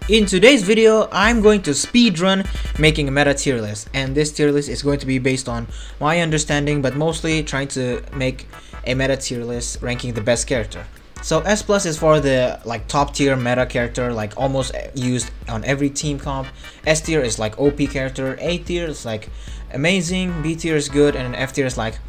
In today's video, I'm going to speedrun making a meta tier list, and this tier list is going to be based on my understanding, but mostly trying to make a meta tier list ranking the best character. So S plus is for the top tier meta character, like almost used on every team comp. S tier is like OP character, A tier is like amazing, B tier is good, and F tier is like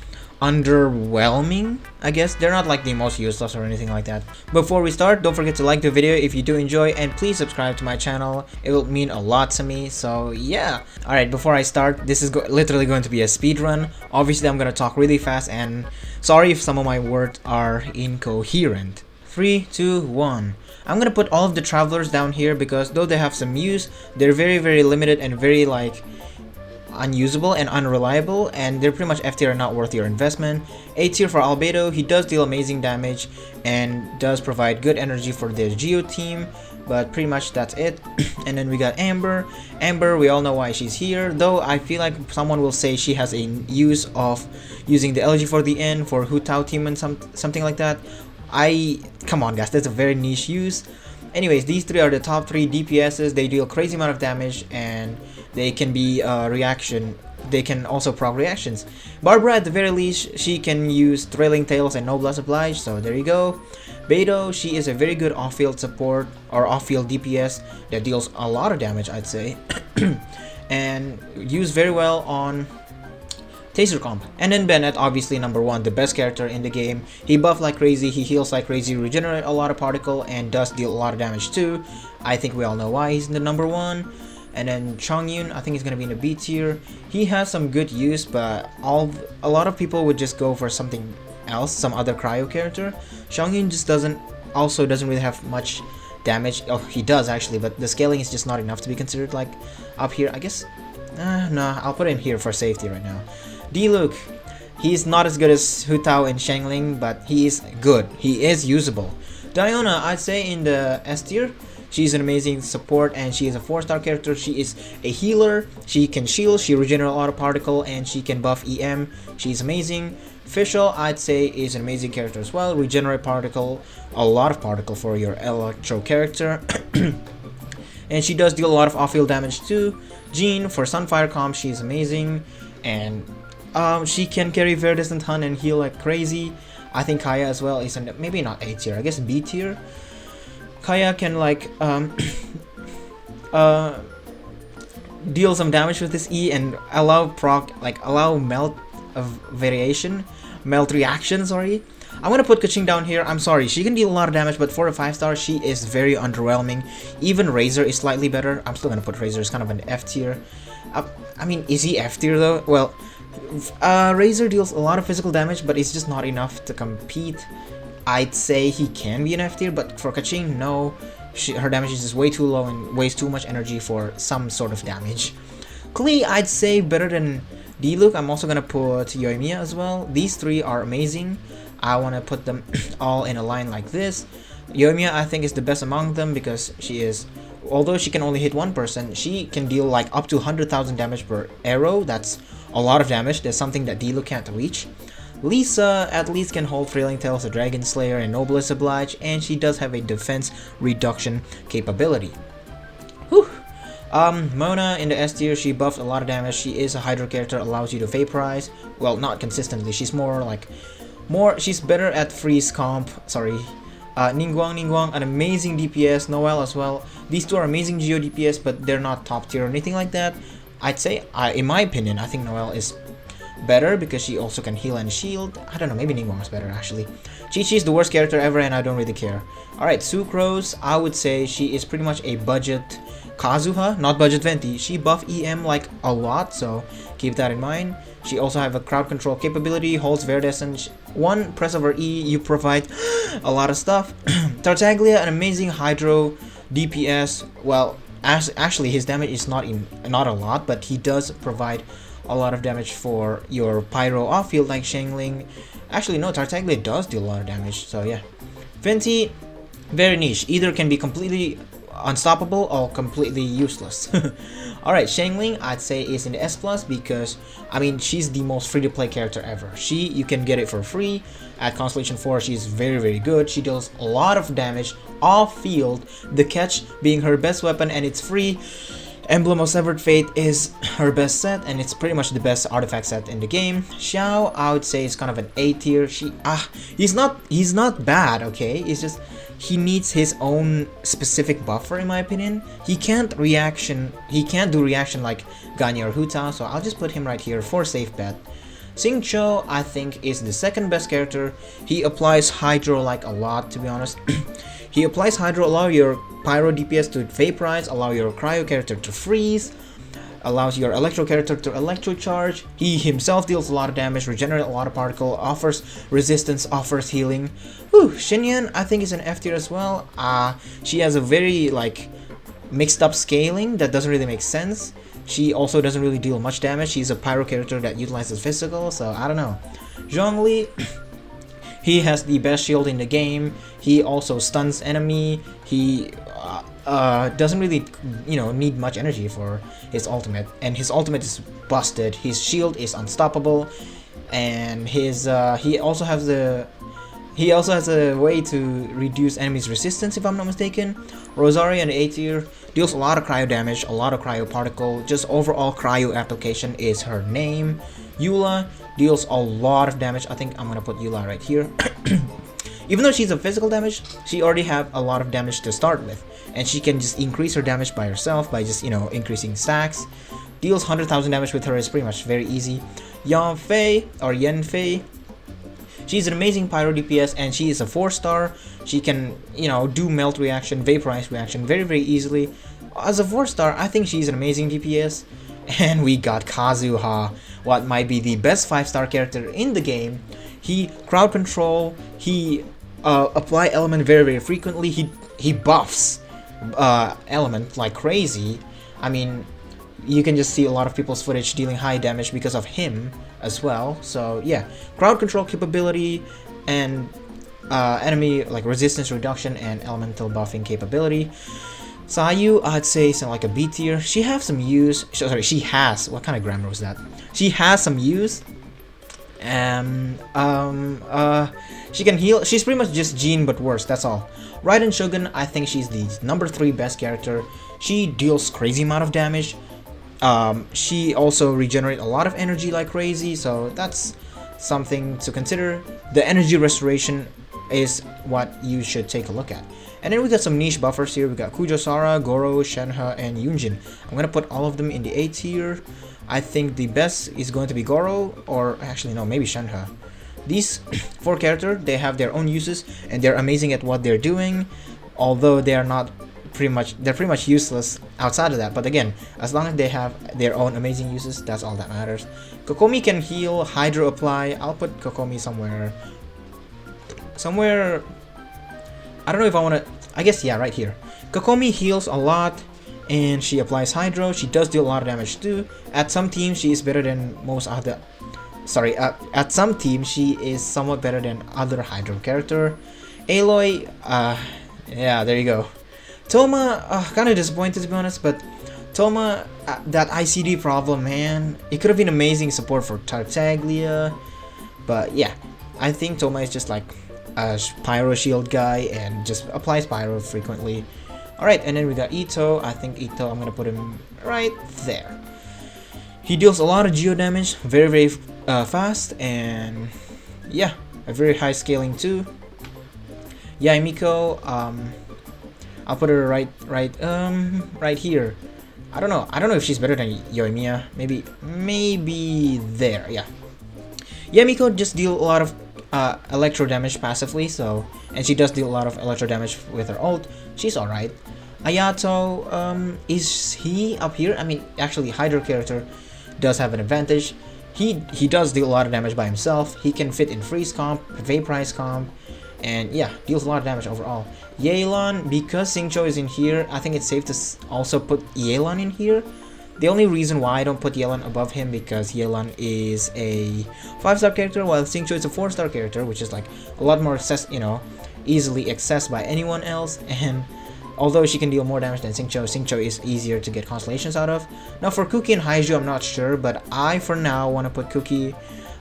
underwhelming, I guess. They're not like the most useless or anything like that. Before we start, don't forget to like the video if you do enjoy, and please subscribe to my channel. It will mean a lot to me. So yeah. Alright, before I start, this is literally going to be a speed run. Obviously I'm gonna talk really fast, and sorry if some of my words are incoherent. 3, 2, 1. I'm gonna put all of the travelers down here because though they have some use, they're very limited and very unusable and unreliable, and they're pretty much F tier and not worth your investment. A tier for Albedo, he does deal amazing damage and does provide good energy for the Geo team, but pretty much that's it. And then we got Amber. Amber, we all know why she's here, though I feel like someone will say she has a use of using the LG for the N for Hu Tao team and something like that. Come on guys, that's a very niche use. Anyways, these three are the top 3 DPSs. They deal crazy amount of damage and they can be reaction. They can also proc reactions. Barbara, at the very least, she can use Trailing Tales and Noblesse Oblige, so there you go. Beidou, she is a very good off-field support or off-field DPS that deals a lot of damage, I'd say. And used very well on Taser comp. And then Bennett, obviously number 1, the best character in the game. He buff like crazy, he heals like crazy, regenerate a lot of particle, and does deal a lot of damage too. I think we all know why he's in the number 1. And then Chongyun, I think he's gonna be in the B tier. He has some good use, but a lot of people would just go for something else, some other cryo character. Chongyun just doesn't really have much damage. Oh, he does actually, but the scaling is just not enough to be considered like up here, I guess. No, I'll put him here for safety right now. D-Luke, he's not as good as Hu Tao and Shangling, but he is good. He is usable. Diona, I'd say in the S tier. She's an amazing support and she is a 4-star character. She is a healer, she can shield, she regenerates a lot of particle, and she can buff EM. She's amazing. Fischl, I'd say, is an amazing character as well. Regenerate particle, a lot of particle for your electro character. And she does deal a lot of off-field damage too. Jean, for Sunfire comp, she's amazing. And she can carry very distant hunt and heal like crazy. I think Kaya as well is maybe not A tier, I guess B tier. Kaya can deal some damage with this E and allow melt reaction, sorry. I'm gonna put Kaching down here. I'm sorry, she can deal a lot of damage, but for a 5-star, she is very underwhelming. Even Razor is slightly better. I'm still gonna put Razor as kind of an F tier. I mean, is he F tier though? Well, Razor deals a lot of physical damage, but it's just not enough to compete. I'd say he can be an F tier, but for Kaching, no. Her damage is just way too low and wastes too much energy for some sort of damage. Klee, I'd say better than D-Luke. I'm also gonna put Yoymia as well. These 3 are amazing. I wanna put them all in a line like this. Yoymia, I think, is the best among them because although she can only hit one person, she can deal like up to 100,000 damage per arrow. That's a lot of damage. There's something that D-Luke can't reach. Lisa at least can hold Trailing Tales, a Dragon Slayer, and Noblesse Oblige, and she does have a defense reduction capability. Whew. Mona in the S tier, she buffed a lot of damage. She is a Hydro character, allows you to vaporize. Well, not consistently. She's she's better at freeze comp. Sorry. Ningguang, an amazing DPS. Noelle as well. These 2 are amazing Geo DPS, but they're not top tier or anything like that. I'd say, in my opinion, I think Noelle is better because she also can heal and shield. I don't know, maybe Ningguang is better actually. Chi-Chi is the worst character ever and I don't really care. Alright, Sucrose, I would say she is pretty much a budget Kazuha, not budget Venti. She buff EM like a lot, so keep that in mind. She also have a crowd control capability, holds Verdescent. One press of her E, you provide a lot of stuff. Tartaglia, an amazing Hydro DPS. Well, actually his damage is not a lot, but he does provide a lot of damage for your pyro off field like Shangling. Actually no, Tartaglia does deal a lot of damage, so yeah. Venti, very niche. Either can be completely unstoppable or completely useless. Alright, Shangling I'd say is in the S plus because I mean she's the most free to play character ever. You can get it for free at Constellation 4. She's very good. She deals a lot of damage off field, the catch being her best weapon, and it's free. Emblem of Severed Fate is her best set, and it's pretty much the best artifact set in the game. Xiao, I would say, is kind of an A tier. He's not bad, okay? It's just he needs his own specific buffer, in my opinion. He can't do reaction like Ganya or Huta, so I'll just put him right here for safe bet. Xingqiu, I think, is the second best character. He applies Hydro like a lot, to be honest. He applies Hydro, allow your Pyro DPS to vaporize, allow your Cryo character to freeze, allows your Electro character to Electro charge. He himself deals a lot of damage, regenerates a lot of particle, offers resistance, offers healing. Whew, Xinyan, I think, is an F tier as well. She has a very like mixed up scaling that doesn't really make sense. She also doesn't really deal much damage. She's a Pyro character that utilizes physical, so I don't know. Zhongli, he has the best shield in the game. He also stuns enemy. He doesn't really, need much energy for his ultimate, and his ultimate is busted. His shield is unstoppable, and his he also has a way to reduce enemies' resistance, if I'm not mistaken. Rosaria in A tier deals a lot of cryo damage, a lot of cryo particle. Just overall cryo application is her name. Eula deals a lot of damage. I think I'm gonna put Eula right here. Even though she's a physical damage, she already have a lot of damage to start with, and she can just increase her damage by herself by just increasing stacks. Deals 100,000 damage with her is pretty much very easy. Yanfei, she's an amazing Pyro DPS, and she is a 4-star. She can do melt reaction, vaporize reaction very easily. As a 4-star, I think she's an amazing DPS. And we got Kazu, what might be the best 5-star character in the game. He crowd control. He apply element very frequently. He buffs element like crazy. I mean, you can just see a lot of people's footage dealing high damage because of him as well. So yeah, crowd control capability and enemy like resistance reduction and elemental buffing capability. Sayu, I'd say something like a B tier. She has some use. Sorry, she has. What kind of grammar was that? She has some use. She can heal. She's pretty much just Jean but worse. That's all. Raiden Shogun, I think she's the number 3 best character. She deals crazy amount of damage. She also regenerates a lot of energy like crazy. So that's something to consider. The energy restoration is what you should take a look at. And then we got some niche buffers here. We got Kujosara, Goro, Shenhe, and Yunjin. I'm gonna put all of them in the A tier. I think the best is going to be Goro, or actually no, maybe Shenhe. These 4 characters, they have their own uses, and they're amazing at what they're doing. Although they are not they're pretty much useless outside of that. But again, as long as they have their own amazing uses, that's all that matters. Kokomi can heal, Hydro apply. I'll put Kokomi somewhere. I don't know if I want to. I guess yeah, right here. Kokomi heals a lot, and she applies Hydro. She does deal a lot of damage too. At some teams, she is better than most other. Sorry, at some teams, she is somewhat better than other Hydro character. Aloy, yeah, there you go. Toma, kind of disappointed to be honest, but Toma, that ICD problem, man, it could have been amazing support for Tartaglia, but yeah, I think Toma is just like a Pyro Shield guy and just applies Pyro frequently. Alright, and then we got Ito. I think Ito, I'm gonna put him right there. He deals a lot of geo damage, very fast, and yeah, a very high scaling too. Yeah, Mikko, I'll put her right here. I don't know if she's better than Yoymia. Maybe there. Yeah. Yeah, Mikko just deal a lot of electro damage passively, and she does deal a lot of electro damage with her ult. She's alright. Ayato, is he up here? I mean, actually, Hydro character does have an advantage. He does deal a lot of damage by himself. He can fit in freeze comp, vaporize comp, and yeah, deals a lot of damage overall. Yelan, because Xingqiu is in here, I think it's safe to also put Yelan in here. The only reason why I don't put Yelan above him because Yelan is a 5-star character while Xingqiu is a 4-star character, which is like a lot more easily accessed by anyone else. And Although she can deal more damage than Xingqiu, Xingqiu is easier to get constellations out of. Now for Kuki and Haiju, I'm not sure, but I for now want to put Kuki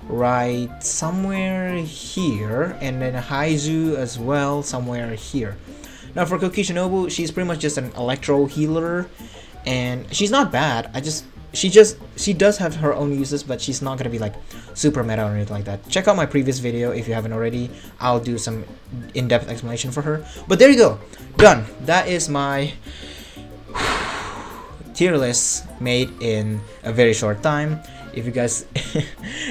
right somewhere here, and then Haiju as well somewhere here. Now for Kuki Shinobu, she's pretty much just an electro healer, and she's not bad. She does have her own uses, but she's not gonna be like super meta or anything like that. Check out my previous video if you haven't already. I'll do some in-depth explanation for her. But there you go, done. That is my tier list made in a very short time. If you guys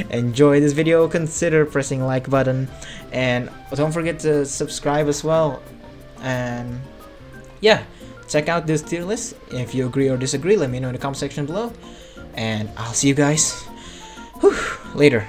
enjoy this video, consider pressing like button, and don't forget to subscribe as well. And yeah, check out this tier list. If you agree or disagree, let me know in the comment section below, and I'll see you guys later.